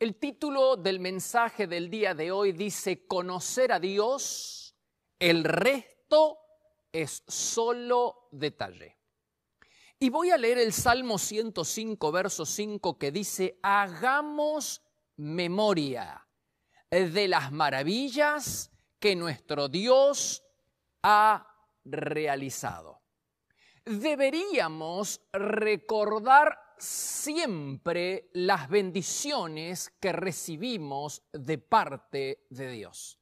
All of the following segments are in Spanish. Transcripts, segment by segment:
El título del mensaje del día de hoy dice: conocer a Dios, el resto es solo detalle. Y voy a leer el Salmo 105, verso 5, que dice: hagamos memoria de las maravillas que nuestro Dios ha realizado. Deberíamos recordar siempre las bendiciones que recibimos de parte de Dios.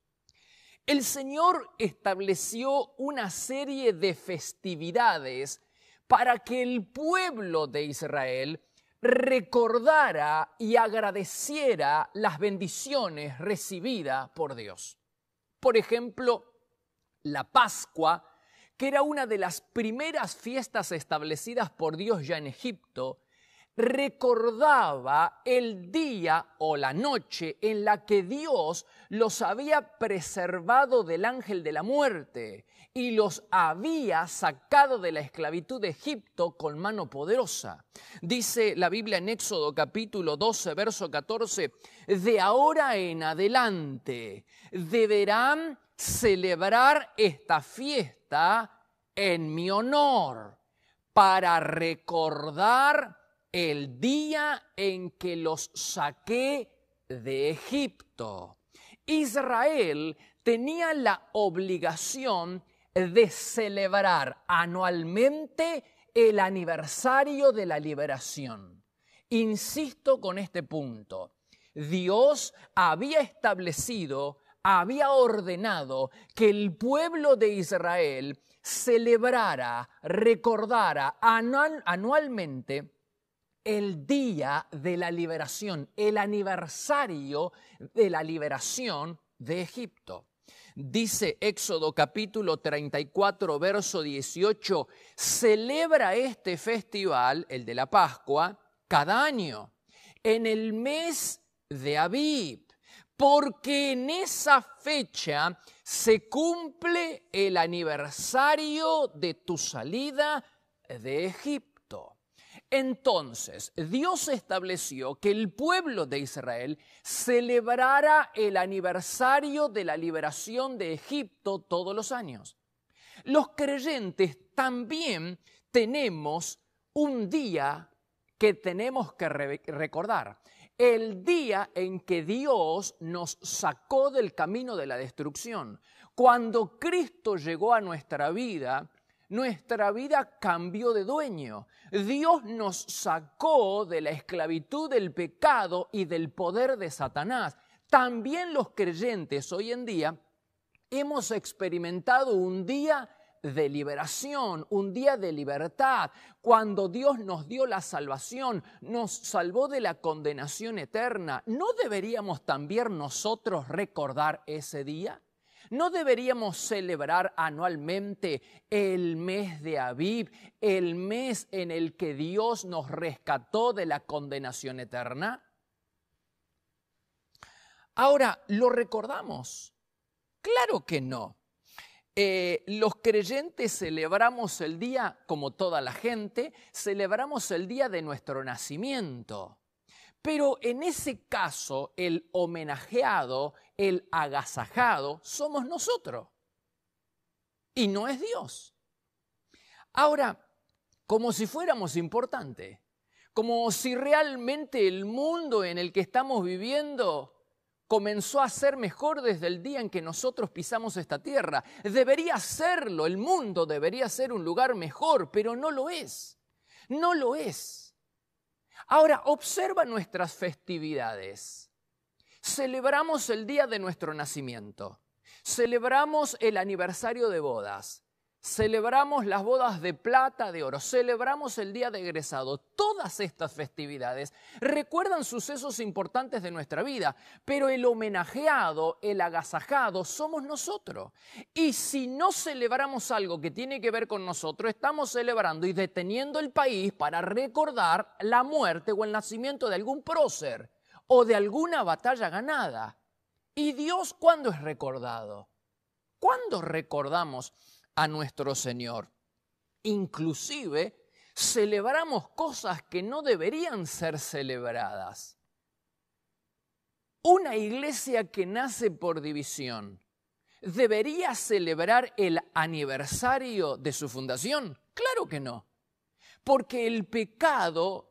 El Señor estableció una serie de festividades para que el pueblo de Israel recordara y agradeciera las bendiciones recibidas por Dios. Por ejemplo, la Pascua, que era una de las primeras fiestas establecidas por Dios ya en Egipto, recordaba el día o la noche en la que Dios los había preservado del ángel de la muerte y los había sacado de la esclavitud de Egipto con mano poderosa. Dice la Biblia en Éxodo capítulo 12, verso 14, de ahora en adelante deberán celebrar esta fiesta en mi honor para recordar el día en que los saqué de Egipto. Israel tenía la obligación de celebrar anualmente el aniversario de la liberación. Insisto con este punto. Dios había establecido, había ordenado que el pueblo de Israel celebrara, recordara anualmente el día de la liberación, el aniversario de la liberación de Egipto. Dice Éxodo capítulo 34, verso 18, celebra este festival, el de la Pascua, cada año, en el mes de Abib, porque en esa fecha se cumple el aniversario de tu salida de Egipto. Entonces, Dios estableció que el pueblo de Israel celebrara el aniversario de la liberación de Egipto todos los años. Los creyentes también tenemos un día que tenemos que recordar. El día en que Dios nos sacó del camino de la destrucción. Cuando Cristo llegó a nuestra vida cambió de dueño. Dios nos sacó de la esclavitud del pecado y del poder de Satanás. También los creyentes hoy en día hemos experimentado un día de liberación, un día de libertad, cuando Dios nos dio la salvación, nos salvó de la condenación eterna. ¿No deberíamos también nosotros recordar ese día? ¿No deberíamos celebrar anualmente el mes de Abib, el mes en el que Dios nos rescató de la condenación eterna? Ahora, ¿lo recordamos? Claro que no. Los creyentes celebramos el día, como toda la gente, celebramos el día de nuestro nacimiento. Pero en ese caso, el homenajeado, el agasajado, somos nosotros. Y no es Dios. Ahora, como si fuéramos importantes, como si realmente el mundo en el que estamos viviendo comenzó a ser mejor desde el día en que nosotros pisamos esta tierra. Debería serlo, el mundo debería ser un lugar mejor, pero no lo es. No lo es. Ahora, observa nuestras festividades. Celebramos el día de nuestro nacimiento. Celebramos el aniversario de bodas. Celebramos las bodas de plata, de oro. Celebramos el día de egresado. Todas estas festividades recuerdan sucesos importantes de nuestra vida, pero el homenajeado, el agasajado, somos nosotros. Y si no celebramos algo que tiene que ver con nosotros, estamos celebrando y deteniendo el país para recordar la muerte o el nacimiento de algún prócer o de alguna batalla ganada. ¿Y Dios cuándo es recordado? ¿Cuándo recordamos a nuestro Señor? Inclusive celebramos cosas que no deberían ser celebradas. Una iglesia que nace por división, ¿debería celebrar el aniversario de su fundación? Claro que no, porque el pecado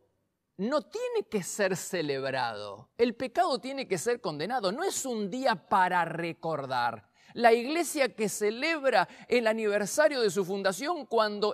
no tiene que ser celebrado, el pecado tiene que ser condenado, no es un día para recordar. La iglesia que celebra el aniversario de su fundación cuando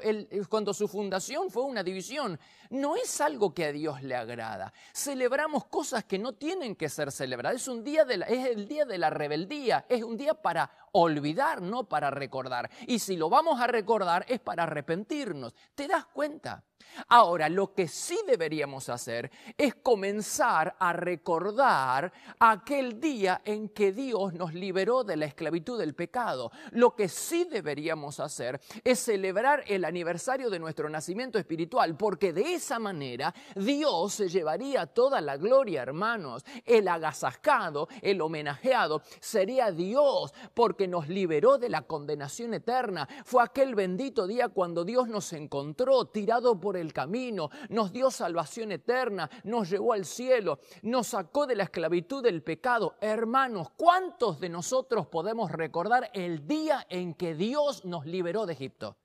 su fundación fue una división, no es algo que a Dios le agrada. Celebramos cosas que no tienen que ser celebradas. Es el día de la rebeldía, es un día para olvidar, no para recordar. Y si lo vamos a recordar es para arrepentirnos. ¿Te das cuenta? Ahora, lo que sí deberíamos hacer es comenzar a recordar aquel día en que Dios nos liberó de la esclavitud del pecado. Lo que sí deberíamos hacer es celebrar el aniversario de nuestro nacimiento espiritual, porque de esa manera Dios se llevaría toda la gloria, hermanos. El agasajado, el homenajeado sería Dios, porque nos liberó de la condenación eterna. Fue aquel bendito día cuando Dios nos encontró tirado por el camino, nos dio salvación eterna, nos llevó al cielo, nos sacó de la esclavitud del pecado. Hermanos, ¿cuántos de nosotros podemos recordar el día en que Dios nos liberó de Egipto?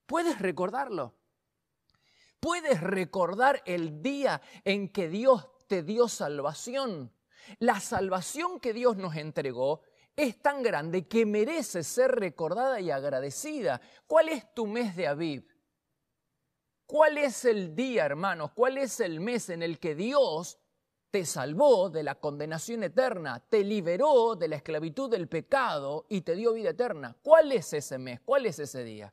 ¿Puedes recordarlo? ¿Puedes recordar el día en que Dios te dio salvación? La salvación que Dios nos entregó es tan grande que merece ser recordada y agradecida. ¿Cuál es tu mes de Abib? ¿Cuál es el día, hermanos? ¿Cuál es el mes en el que Dios te salvó de la condenación eterna, te liberó de la esclavitud del pecado y te dio vida eterna? ¿Cuál es ese mes? ¿Cuál es ese día?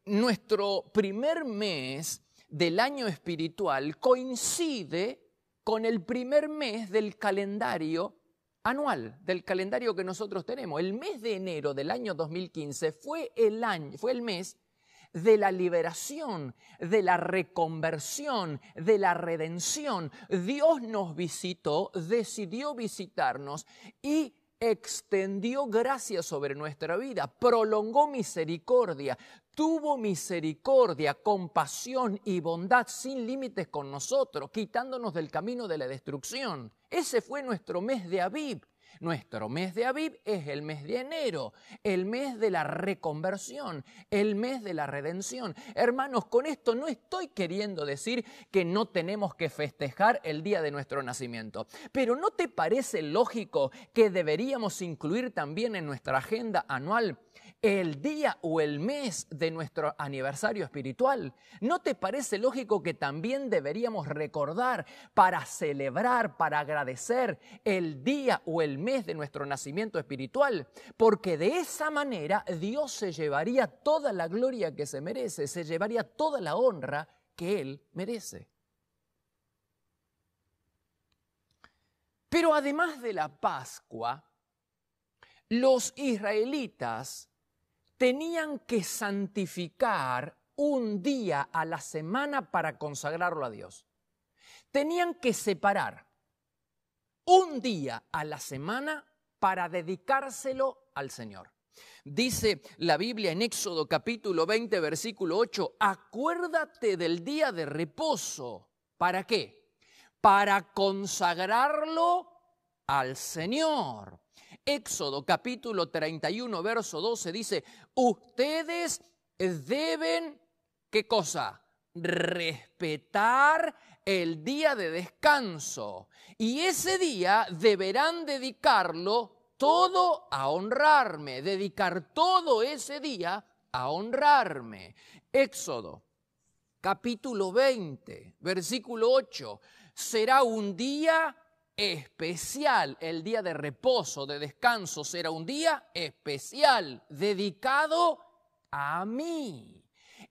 Nuestro primer mes del año espiritual coincide con el primer mes del calendario anual, del calendario que nosotros tenemos. El mes de enero del año 2015 fue el mes de la liberación, de la reconversión, de la redención. Dios nos visitó, decidió visitarnos y extendió gracia sobre nuestra vida, prolongó misericordia, tuvo misericordia, compasión y bondad sin límites con nosotros, quitándonos del camino de la destrucción. Ese fue nuestro mes de Abib. Nuestro mes de Abib es el mes de enero, el mes de la reconversión, el mes de la redención. Hermanos, con esto no estoy queriendo decir que no tenemos que festejar el día de nuestro nacimiento, pero ¿no te parece lógico que deberíamos incluir también en nuestra agenda anual el día o el mes de nuestro aniversario espiritual? ¿No te parece lógico que también deberíamos recordar para celebrar, para agradecer el día o el mes de nuestro nacimiento espiritual? Porque de esa manera Dios se llevaría toda la gloria que se merece, se llevaría toda la honra que Él merece. Pero además de la Pascua, los israelitas tenían que santificar un día a la semana para consagrarlo a Dios. Tenían que separar un día a la semana para dedicárselo al Señor. Dice la Biblia en Éxodo capítulo 20, versículo 8, acuérdate del día de reposo. ¿Para qué? Para consagrarlo al Señor. Éxodo capítulo 31, verso 12 dice, ustedes deben, ¿qué cosa? Respetar el día de descanso. Y ese día deberán dedicarlo todo a honrarme, dedicar todo ese día a honrarme. Éxodo capítulo 20, versículo 8, será un día especial, el día de reposo, de descanso, será un día especial, dedicado a mí.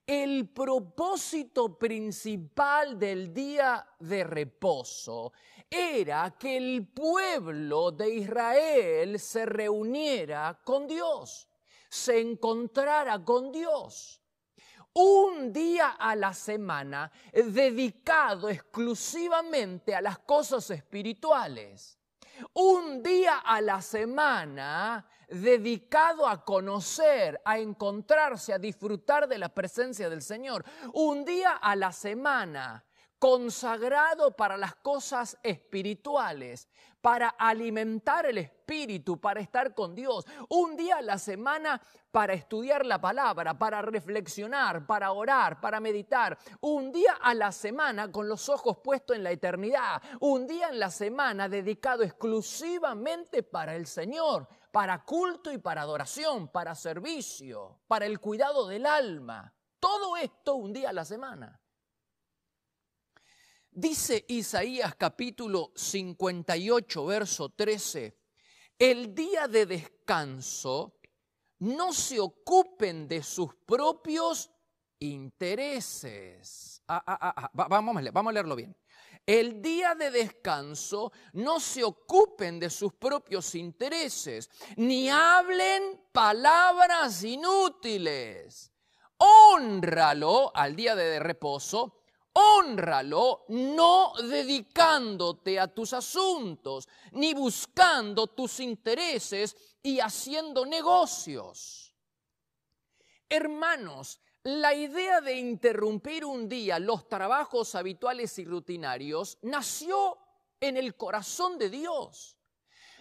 El propósito principal del día de reposo era que el pueblo de Israel se reuniera con Dios, se encontrara con Dios. Un día a la semana dedicado exclusivamente a las cosas espirituales. Un día a la semana dedicado a conocer, a encontrarse, a disfrutar de la presencia del Señor. Un día a la semana consagrado para las cosas espirituales, para alimentar el espíritu, para estar con Dios. Un día a la semana para estudiar la palabra, para reflexionar, para orar, para meditar. Un día a la semana con los ojos puestos en la eternidad. Un día en la semana dedicado exclusivamente para el Señor, para culto y para adoración, para servicio, para el cuidado del alma. Todo esto un día a la semana. Dice Isaías capítulo 58, verso 13, el día de descanso no se ocupen de sus propios intereses. Vamos a leerlo bien. El día de descanso no se ocupen de sus propios intereses, ni hablen palabras inútiles. Hónralo al día de reposo. Hónralo no dedicándote a tus asuntos, ni buscando tus intereses y haciendo negocios. Hermanos, la idea de interrumpir un día los trabajos habituales y rutinarios nació en el corazón de Dios.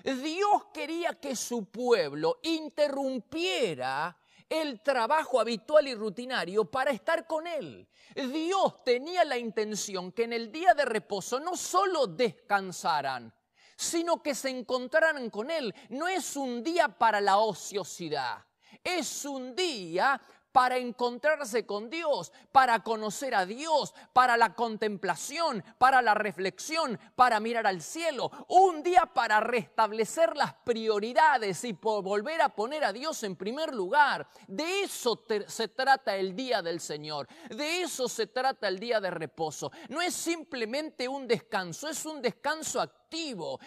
Dios quería que su pueblo interrumpiera el trabajo habitual y rutinario para estar con Él. Dios tenía la intención que en el día de reposo no solo descansaran, sino que se encontraran con Él. No es un día para la ociosidad, es un día para encontrarse con Dios, para conocer a Dios, para la contemplación, para la reflexión, para mirar al cielo. Un día para restablecer las prioridades y volver a poner a Dios en primer lugar. De eso se trata el día del Señor. De eso se trata el día de reposo. No es simplemente un descanso, es un descanso activo.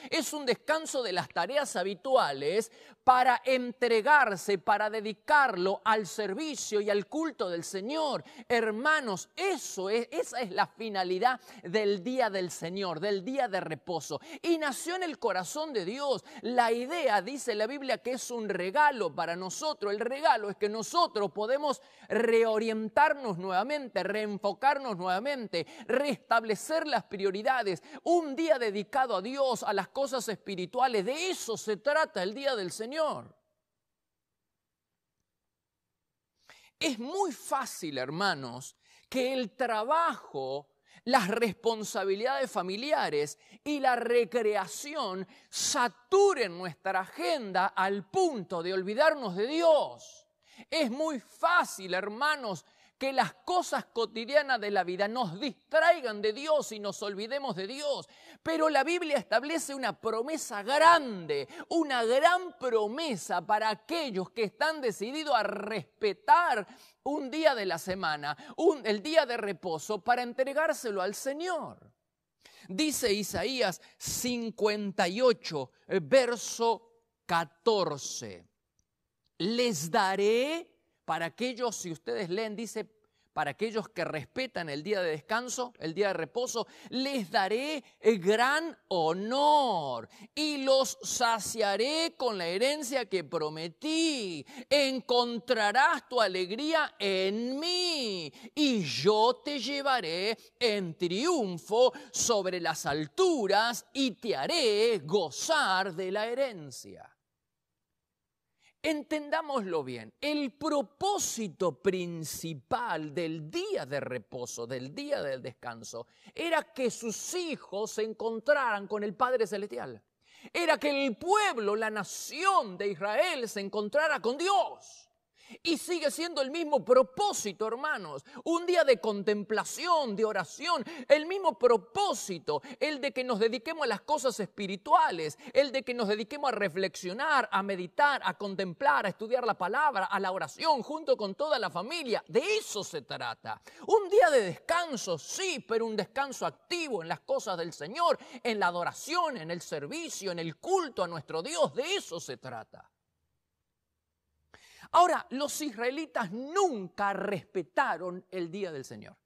Es un descanso de las tareas habituales para entregarse, para dedicarlo al servicio y al culto del Señor. Hermanos, esa es la finalidad del día del Señor, del día de reposo. Y nació en el corazón de Dios. La idea, dice la Biblia, que es un regalo para nosotros. El regalo es que nosotros podemos reorientarnos nuevamente, reenfocarnos nuevamente, restablecer las prioridades. Un día dedicado a Dios, a las cosas espirituales. De eso se trata el día del Señor. Es muy fácil, hermanos, que el trabajo, las responsabilidades familiares y la recreación saturen nuestra agenda al punto de olvidarnos de Dios. Es muy fácil, hermanos, que las cosas cotidianas de la vida nos distraigan de Dios y nos olvidemos de Dios. Pero la Biblia establece una promesa grande, una gran promesa para aquellos que están decididos a respetar un día de la semana, el día de reposo, para entregárselo al Señor. Dice Isaías 58, verso 14. Les daré, para aquellos, si ustedes leen, dice, para aquellos que respetan el día de descanso, el día de reposo, les daré gran honor y los saciaré con la herencia que prometí. Encontrarás tu alegría en mí y yo te llevaré en triunfo sobre las alturas y te haré gozar de la herencia. Entendámoslo bien, el propósito principal del día de reposo, del día del descanso, era que sus hijos se encontraran con el Padre Celestial. Era que el pueblo, la nación de Israel se encontrara con Dios. Y sigue siendo el mismo propósito, hermanos. Un día de contemplación, de oración. El mismo propósito, el de que nos dediquemos a las cosas espirituales. El de que nos dediquemos a reflexionar, a meditar, a contemplar, a estudiar la palabra, a la oración, junto con toda la familia. De eso se trata. Un día de descanso, sí, pero un descanso activo en las cosas del Señor, en la adoración, en el servicio, en el culto a nuestro Dios. De eso se trata. Ahora, los israelitas nunca respetaron el día del Señor.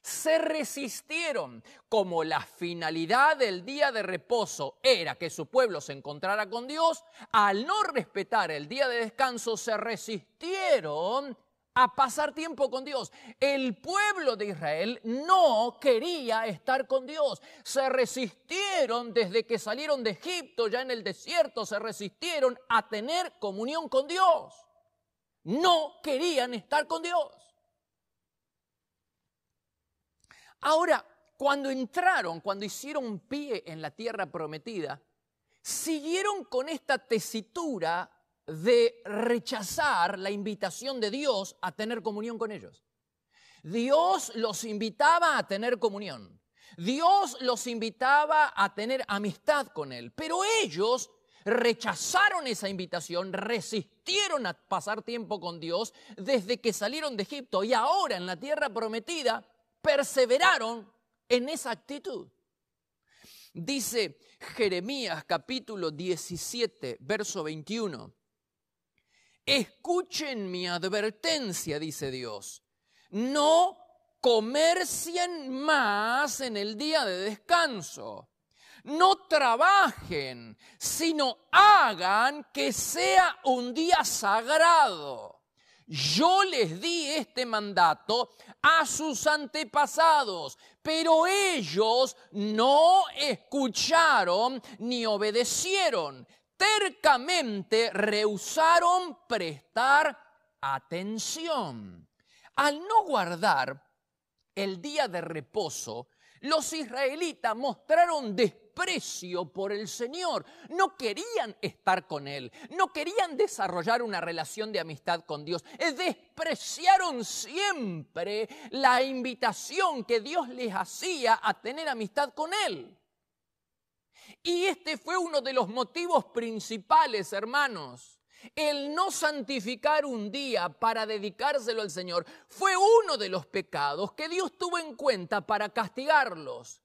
Se resistieron. Como la finalidad del día de reposo era que su pueblo se encontrara con Dios, al no respetar el día de descanso, se resistieron a pasar tiempo con Dios. El pueblo de Israel no quería estar con Dios. Se resistieron desde que salieron de Egipto, ya en el desierto, se resistieron a tener comunión con Dios. No querían estar con Dios. Ahora, cuando hicieron pie en la tierra prometida, siguieron con esta tesitura de rechazar la invitación de Dios a tener comunión con ellos. Dios los invitaba a tener comunión. Dios los invitaba a tener amistad con Él. Pero ellos rechazaron esa invitación, resistieron a pasar tiempo con Dios desde que salieron de Egipto. Y ahora en la tierra prometida perseveraron en esa actitud. Dice Jeremías capítulo 17, verso 21. Escuchen mi advertencia, dice Dios. No comercien más en el día de descanso. No trabajen, sino hagan que sea un día sagrado. Yo les di este mandato a sus antepasados, pero ellos no escucharon ni obedecieron. Tercamente rehusaron prestar atención. Al no guardar el día de reposo, los israelitas mostraron desprecio por el Señor. No querían estar con Él, no querían desarrollar una relación de amistad con Dios. Despreciaron siempre la invitación que Dios les hacía a tener amistad con Él. Y este fue uno de los motivos principales, hermanos. El no santificar un día para dedicárselo al Señor fue uno de los pecados que Dios tuvo en cuenta para castigarlos.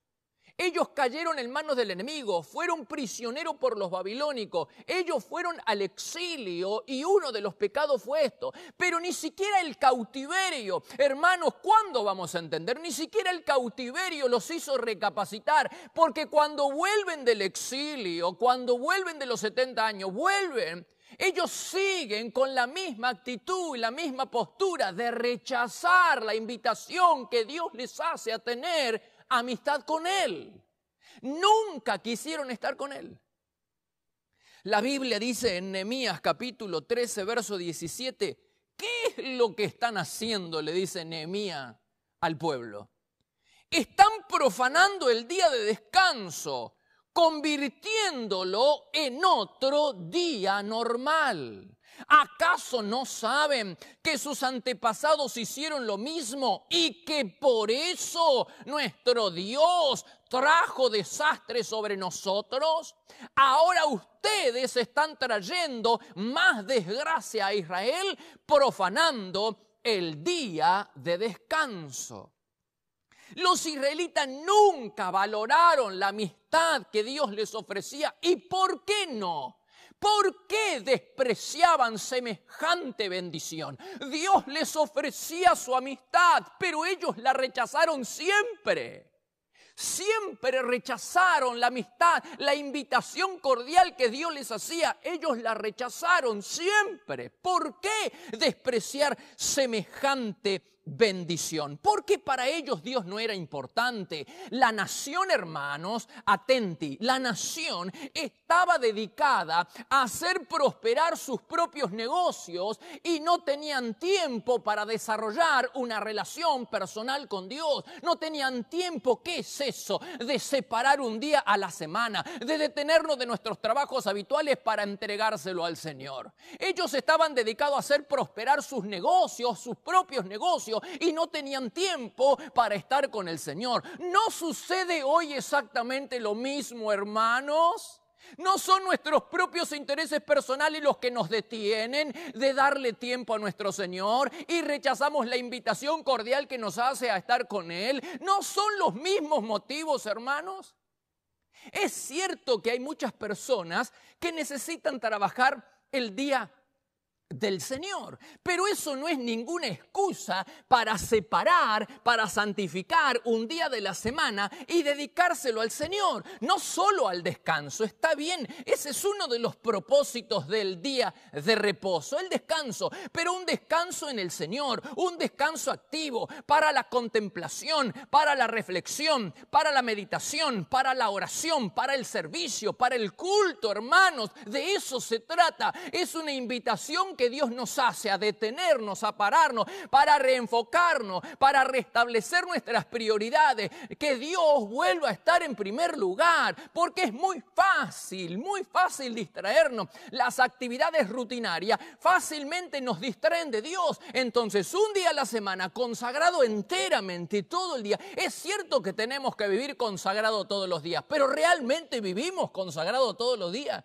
Ellos cayeron en manos del enemigo, fueron prisioneros por los babilónicos, ellos fueron al exilio y uno de los pecados fue esto. Pero ni siquiera el cautiverio, hermanos, ¿cuándo vamos a entender? Ni siquiera el cautiverio los hizo recapacitar, porque cuando vuelven del exilio, cuando vuelven de los 70 años, vuelven, ellos siguen con la misma actitud y la misma postura de rechazar la invitación que Dios les hace a tener amistad con Él. Nunca quisieron estar con Él. La Biblia dice en Nehemías capítulo 13, verso 17, ¿qué es lo que están haciendo? Le dice Nehemías al pueblo. Están profanando el día de descanso, convirtiéndolo en otro día normal. ¿Acaso no saben que sus antepasados hicieron lo mismo y que por eso nuestro Dios trajo desastre sobre nosotros? Ahora ustedes están trayendo más desgracia a Israel, profanando el día de descanso. Los israelitas nunca valoraron la amistad que Dios les ofrecía. ¿Y por qué no? ¿Por qué despreciaban semejante bendición? Dios les ofrecía su amistad, pero ellos la rechazaron siempre. Siempre rechazaron la amistad, la invitación cordial que Dios les hacía. Ellos la rechazaron siempre. ¿Por qué despreciar semejante bendición? Porque para ellos Dios no era importante. La nación, hermanos, atenti, la nación estaba dedicada a hacer prosperar sus propios negocios y no tenían tiempo para desarrollar una relación personal con Dios. No tenían tiempo, ¿qué es eso? De separar un día a la semana, de detenernos de nuestros trabajos habituales para entregárselo al Señor. Ellos estaban dedicados a hacer prosperar sus negocios, sus propios negocios, y no tenían tiempo para estar con el Señor. ¿No sucede hoy exactamente lo mismo, hermanos? ¿No son nuestros propios intereses personales los que nos detienen de darle tiempo a nuestro Señor y rechazamos la invitación cordial que nos hace a estar con Él? ¿No son los mismos motivos, hermanos? Es cierto que hay muchas personas que necesitan trabajar el día del Señor. Pero eso no es ninguna excusa para separar, para santificar un día de la semana y dedicárselo al Señor. No solo al descanso, está bien, ese es uno de los propósitos del día de reposo, el descanso, pero un descanso en el Señor, un descanso activo para la contemplación, para la reflexión, para la meditación, para la oración, para el servicio, para el culto, hermanos. De eso se trata. Es una invitación que Dios nos hace a detenernos, a pararnos, para reenfocarnos, para restablecer nuestras prioridades, que Dios vuelva a estar en primer lugar, porque es muy fácil distraernos. Las actividades rutinarias fácilmente nos distraen de Dios. Entonces, un día a la semana consagrado enteramente todo el día. Es cierto que tenemos que vivir consagrado todos los días, pero ¿realmente vivimos consagrado todos los días?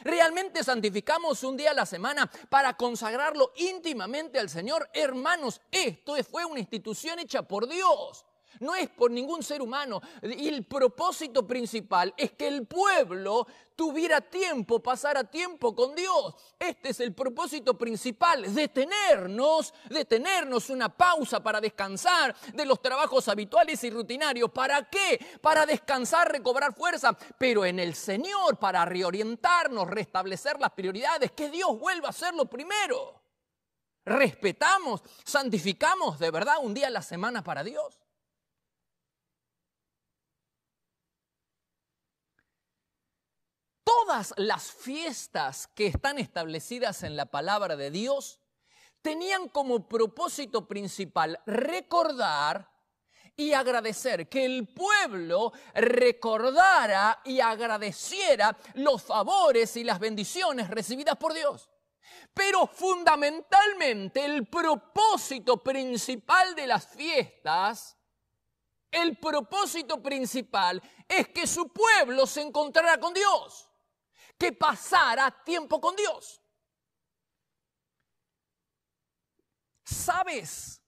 ¿Realmente santificamos un día a la semana para consagrarlo íntimamente al Señor? Hermanos, esto fue una institución hecha por Dios. No es por ningún ser humano. Y el propósito principal es que el pueblo tuviera tiempo, pasara tiempo con Dios. Este es el propósito principal, detenernos, una pausa para descansar de los trabajos habituales y rutinarios. ¿Para qué? Para descansar, recobrar fuerza, pero en el Señor, para reorientarnos, restablecer las prioridades, que Dios vuelva a ser lo primero. Respetamos, santificamos de verdad un día a la semana para Dios. Todas las fiestas que están establecidas en la palabra de Dios tenían como propósito principal recordar y agradecer, que el pueblo recordara y agradeciera los favores y las bendiciones recibidas por Dios. Pero fundamentalmente el propósito principal de las fiestas, el propósito principal es que su pueblo se encontrara con Dios, que pasara tiempo con Dios. ¿Sabes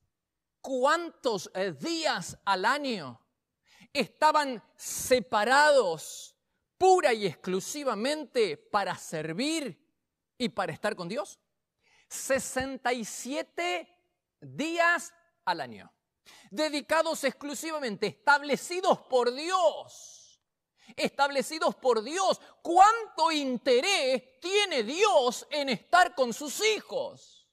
cuántos días al año estaban separados pura y exclusivamente para servir y para estar con Dios? 67 días al año, dedicados exclusivamente, establecidos por Dios. ¿Cuánto interés tiene Dios en estar con sus hijos?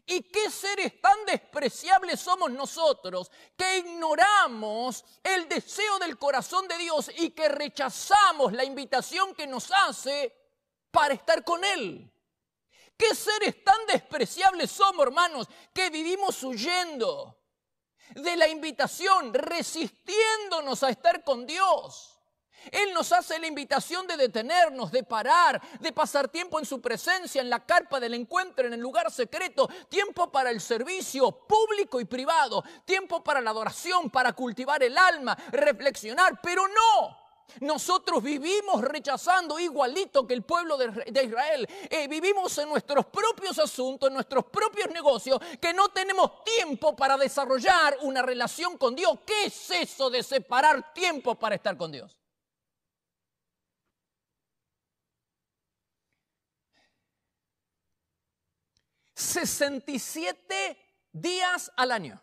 ¿Y qué seres tan despreciables somos nosotros que ignoramos el deseo del corazón de Dios y que rechazamos la invitación que nos hace para estar con Él? ¿Qué seres tan despreciables somos, hermanos, que vivimos huyendo de la invitación, resistiéndonos a estar con Dios? Él nos hace la invitación de detenernos, de parar, de pasar tiempo en su presencia, en la carpa del encuentro, en el lugar secreto, tiempo para el servicio público y privado, tiempo para la adoración, para cultivar el alma, reflexionar, pero no. Nosotros vivimos rechazando igualito que el pueblo de Israel. Vivimos en nuestros propios asuntos, en nuestros propios negocios, que no tenemos tiempo para desarrollar una relación con Dios. ¿Qué es eso de separar tiempo para estar con Dios? 67 días al año.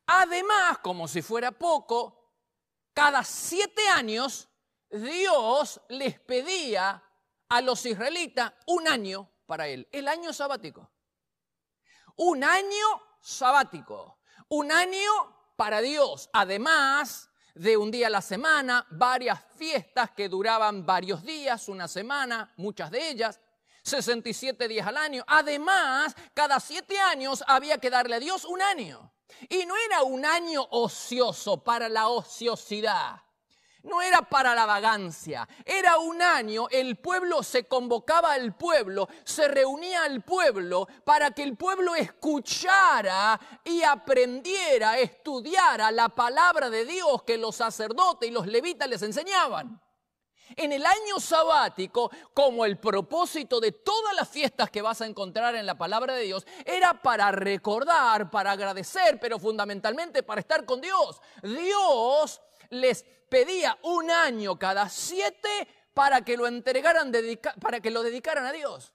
Además, como si fuera poco, cada 7 años Dios les pedía a los israelitas un año para Él, el año sabático. Un año sabático, un año para Dios, además de un día a la semana, varias fiestas que duraban varios días, una semana, muchas de ellas, 67 días al año. Además, cada 7 años había que darle a Dios un año. Y no era un año ocioso para la ociosidad. No era para la vagancia, era un año, el pueblo se convocaba al pueblo, se reunía al pueblo para que el pueblo escuchara y aprendiera, estudiara la palabra de Dios que los sacerdotes y los levitas les enseñaban. En el año sabático, como el propósito de todas las fiestas que vas a encontrar en la palabra de Dios, era para recordar, para agradecer, pero fundamentalmente para estar con Dios. Dios les pedía un año cada 7 para que lo entregaran, para que lo dedicaran a Dios.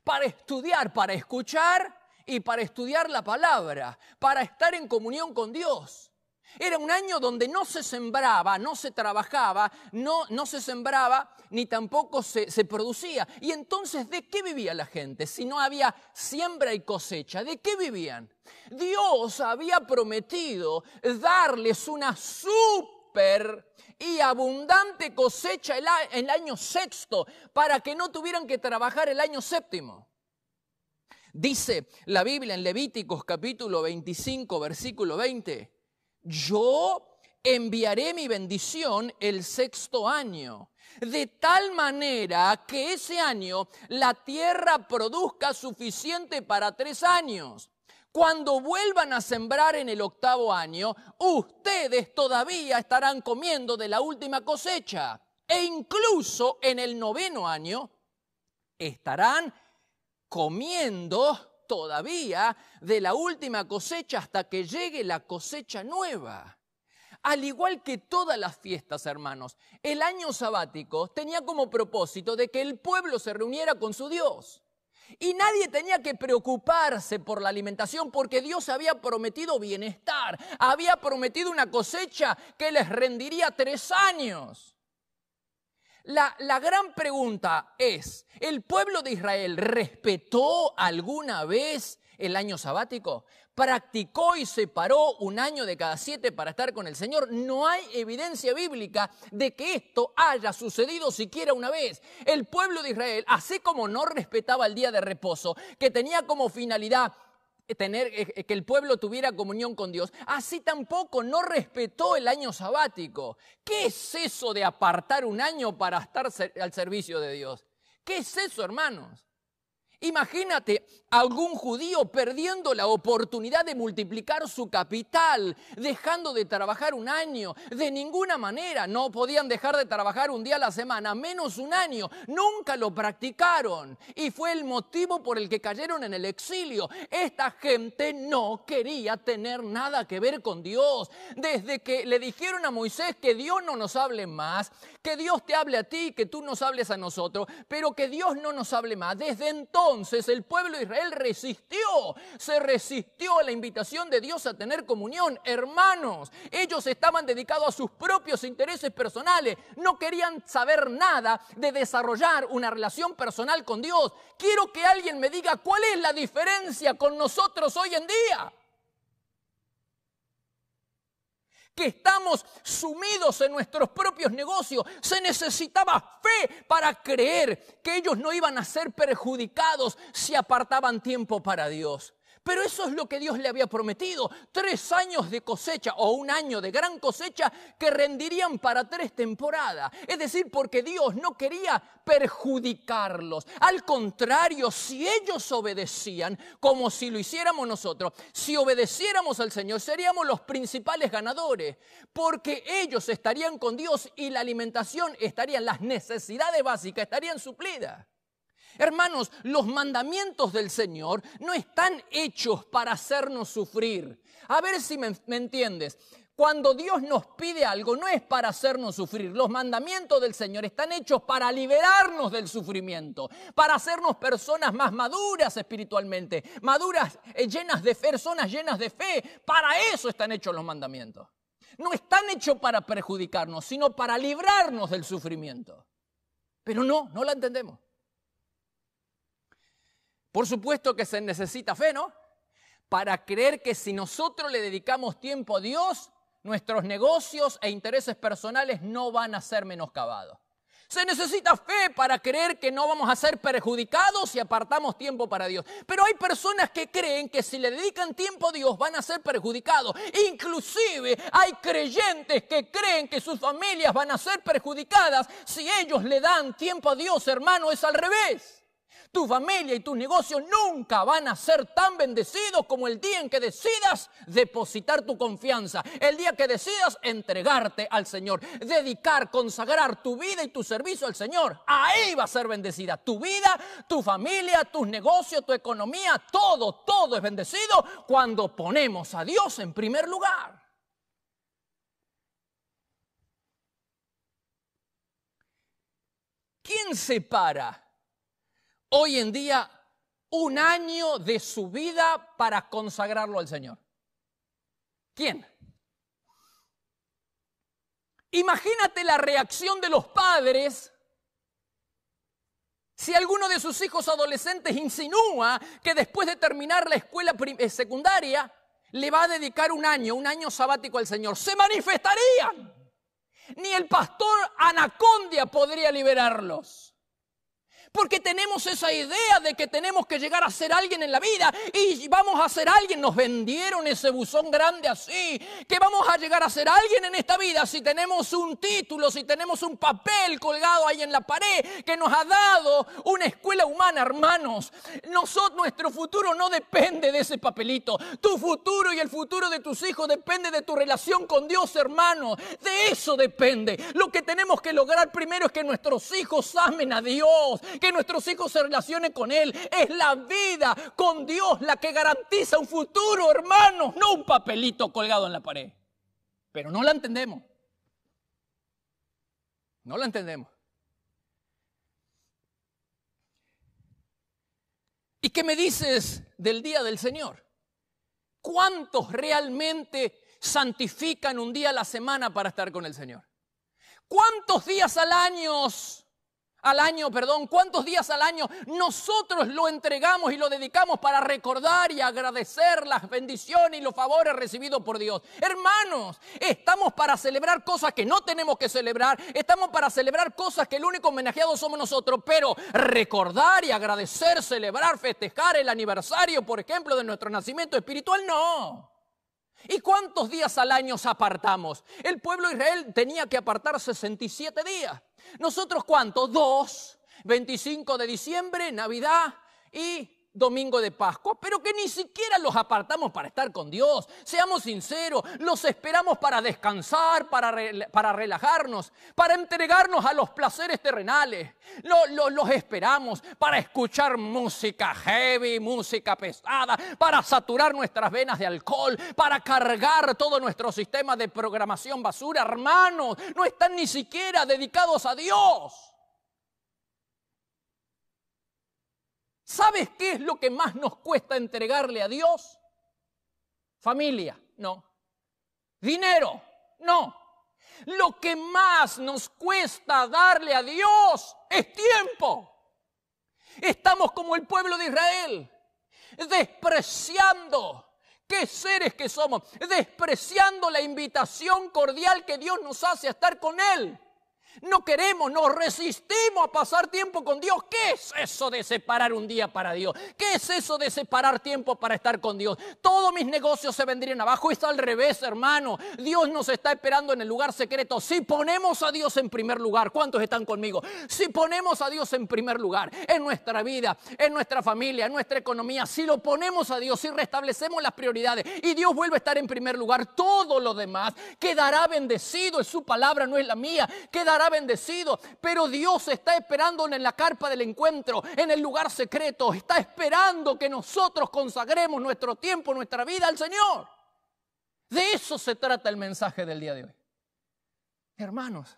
para estudiar, para escuchar y para estudiar la palabra, para estar en comunión con Dios. Era un año donde no se sembraba, no se trabajaba, no se sembraba, ni tampoco se producía. Y entonces, ¿de qué vivía la gente? Si no había siembra y cosecha, ¿de qué vivían? Dios había prometido darles una súper y abundante cosecha el año sexto, para que no tuvieran que trabajar el año séptimo. Dice la Biblia en Levíticos capítulo 25, versículo 20, yo enviaré mi bendición el sexto año, de tal manera que ese año la tierra produzca suficiente para 3 años. Cuando vuelvan a sembrar en el octavo año, ustedes todavía estarán comiendo de la última cosecha. E incluso en el noveno año estarán comiendo todavía de la última cosecha hasta que llegue la cosecha nueva. Al igual que todas las fiestas, hermanos, el año sabático tenía como propósito de que el pueblo se reuniera con su Dios. Y nadie tenía que preocuparse por la alimentación porque Dios había prometido bienestar, había prometido una cosecha que les rendiría 3 años. La gran pregunta es, ¿el pueblo de Israel respetó alguna vez el año sabático? ¿Practicó y separó un año de cada 7 para estar con el Señor? No hay evidencia bíblica de que esto haya sucedido siquiera una vez. El pueblo de Israel, así como no respetaba el día de reposo, que tenía como finalidad que el pueblo tuviera comunión con Dios, así tampoco no respetó el año sabático. ¿Qué es eso de apartar un año para estar al servicio de Dios? ¿Qué es eso, hermanos? Imagínate a algún judío perdiendo la oportunidad de multiplicar su capital, dejando de trabajar un año. De ninguna manera, no podían dejar de trabajar un día a la semana, menos un año. Nunca lo practicaron y fue el motivo por el que cayeron en el exilio. Esta gente no quería tener nada que ver con Dios. Desde que le dijeron a Moisés que Dios no nos hable más, que Dios te hable a ti, que tú nos hables a nosotros, pero que Dios no nos hable más. Desde entonces el pueblo de Israel se resistió a la invitación de Dios a tener comunión. Hermanos, ellos estaban dedicados a sus propios intereses personales, no querían saber nada de desarrollar una relación personal con Dios. Quiero que alguien me diga cuál es la diferencia con nosotros hoy en día. Que estamos sumidos en nuestros propios negocios. Se necesitaba fe para creer que ellos no iban a ser perjudicados si apartaban tiempo para Dios. Pero eso es lo que Dios le había prometido, 3 años de cosecha o un año de gran cosecha que rendirían para 3 temporadas. Es decir, porque Dios no quería perjudicarlos. Al contrario, si ellos obedecían, como si lo hiciéramos nosotros, si obedeciéramos al Señor, seríamos los principales ganadores, porque ellos estarían con Dios y la alimentación estarían, las necesidades básicas estarían suplidas. Hermanos, los mandamientos del Señor no están hechos para hacernos sufrir. A ver si me entiendes. Cuando Dios nos pide algo, no es para hacernos sufrir. Los mandamientos del Señor están hechos para liberarnos del sufrimiento, para hacernos personas más maduras espiritualmente, maduras, llenas de fe, personas llenas de fe. Para eso están hechos los mandamientos. No están hechos para perjudicarnos, sino para librarnos del sufrimiento. Pero no la entendemos. Por supuesto que se necesita fe, ¿no? Para creer que si nosotros le dedicamos tiempo a Dios, nuestros negocios e intereses personales no van a ser menoscabados. Se necesita fe para creer que no vamos a ser perjudicados si apartamos tiempo para Dios. Pero hay personas que creen que si le dedican tiempo a Dios van a ser perjudicados. Inclusive hay creyentes que creen que sus familias van a ser perjudicadas si ellos le dan tiempo a Dios. Hermano, es al revés. Tu familia y tus negocios nunca van a ser tan bendecidos como el día en que decidas depositar tu confianza. El día que decidas entregarte al Señor, dedicar, consagrar tu vida y tu servicio al Señor. Ahí va a ser bendecida tu vida, tu familia, tus negocios, tu economía. Todo es bendecido cuando ponemos a Dios en primer lugar. ¿Quién separa hoy en día un año de su vida para consagrarlo al Señor? ¿Quién? Imagínate la reacción de los padres si alguno de sus hijos adolescentes insinúa que después de terminar la escuela secundaria le va a dedicar un año sabático al Señor. ¡Se manifestarían! Ni el pastor Anacondia podría liberarlos. Porque tenemos esa idea de que tenemos que llegar a ser alguien en la vida y vamos a ser alguien. Nos vendieron ese buzón grande así, que vamos a llegar a ser alguien en esta vida si tenemos un título, si tenemos un papel colgado ahí en la pared que nos ha dado una escuela humana, hermanos. Nuestro futuro no depende de ese papelito. Tu futuro y el futuro de tus hijos depende de tu relación con Dios, hermano. De eso depende. Lo que tenemos que lograr primero es que nuestros hijos amen a Dios, que nuestros hijos se relacionen con Él. Es la vida con Dios la que garantiza un futuro, hermanos, no un papelito colgado en la pared. Pero no la entendemos. No la entendemos. ¿Y qué me dices del día del Señor? ¿Cuántos realmente santifican un día a la semana para estar con el Señor? ¿Cuántos días cuántos días al año nosotros lo entregamos y lo dedicamos para recordar y agradecer las bendiciones y los favores recibidos por Dios? Hermanos, estamos para celebrar cosas que no tenemos que celebrar, estamos para celebrar cosas que el único homenajeado somos nosotros, pero recordar y agradecer, celebrar, festejar el aniversario, por ejemplo, de nuestro nacimiento espiritual, no. ¿Y cuántos días al año apartamos? El pueblo de Israel tenía que apartar 67 días. ¿Nosotros cuántos? 2, 25 de diciembre, Navidad y Domingo de Pascua, pero que ni siquiera los apartamos para estar con Dios. Seamos sinceros, los esperamos para descansar, para relajarnos, para entregarnos a los placeres terrenales. Los esperamos para escuchar música heavy, música pesada, para saturar nuestras venas de alcohol, para cargar todo nuestro sistema de programación basura. Hermanos, no están ni siquiera dedicados a Dios. ¿Sabes qué es lo que más nos cuesta entregarle a Dios? Familia, no. Dinero, no. Lo que más nos cuesta darle a Dios es tiempo. Estamos como el pueblo de Israel, despreciando, qué seres que somos, despreciando la invitación cordial que Dios nos hace a estar con Él. No queremos, nos resistimos a pasar tiempo con Dios. ¿Qué es eso de separar un día para Dios? ¿Qué es eso de separar tiempo para estar con Dios? Todos mis negocios se vendrían abajo. Es al revés, hermano. Dios nos está esperando en el lugar secreto. Si ponemos a Dios en primer lugar, ¿cuántos están conmigo? Si ponemos a Dios en primer lugar, en nuestra vida, en nuestra familia, en nuestra economía, si lo ponemos a Dios, si restablecemos las prioridades y Dios vuelve a estar en primer lugar, todo lo demás quedará bendecido. Es su palabra, no es la mía. Quedará bendecido, pero Dios está esperando en la carpa del encuentro, en el lugar secreto. Está esperando que nosotros consagremos nuestro tiempo, nuestra vida al Señor. De eso se trata el mensaje del día de hoy. Hermanos,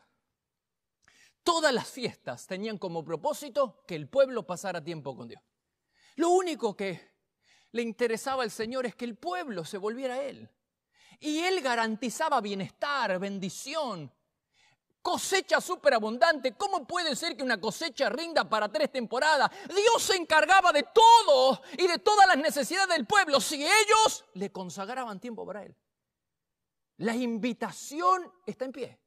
todas las fiestas tenían como propósito que el pueblo pasara tiempo con Dios. Lo único que le interesaba al Señor es que el pueblo se volviera a Él. Y Él garantizaba bienestar, bendición, cosecha superabundante. ¿Cómo puede ser que una cosecha rinda para 3 temporadas? Dios se encargaba de todo y de todas las necesidades del pueblo si ellos le consagraban tiempo para Él. La invitación está en pie.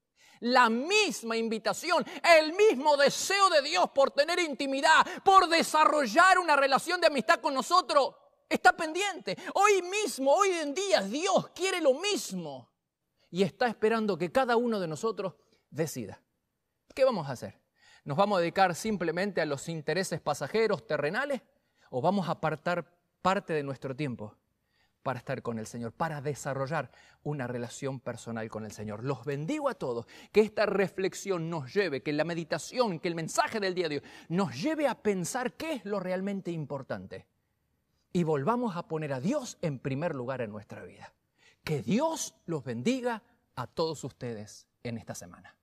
La misma invitación, el mismo deseo de Dios por tener intimidad, por desarrollar una relación de amistad con nosotros, está pendiente. Hoy mismo, hoy en día, Dios quiere lo mismo y está esperando que cada uno de nosotros decida. ¿Qué vamos a hacer? ¿Nos vamos a dedicar simplemente a los intereses pasajeros, terrenales? ¿O vamos a apartar parte de nuestro tiempo para estar con el Señor, para desarrollar una relación personal con el Señor? Los bendigo a todos. Que esta reflexión nos lleve, que la meditación, que el mensaje del día de hoy nos lleve a pensar qué es lo realmente importante. Y volvamos a poner a Dios en primer lugar en nuestra vida. Que Dios los bendiga a todos ustedes en esta semana.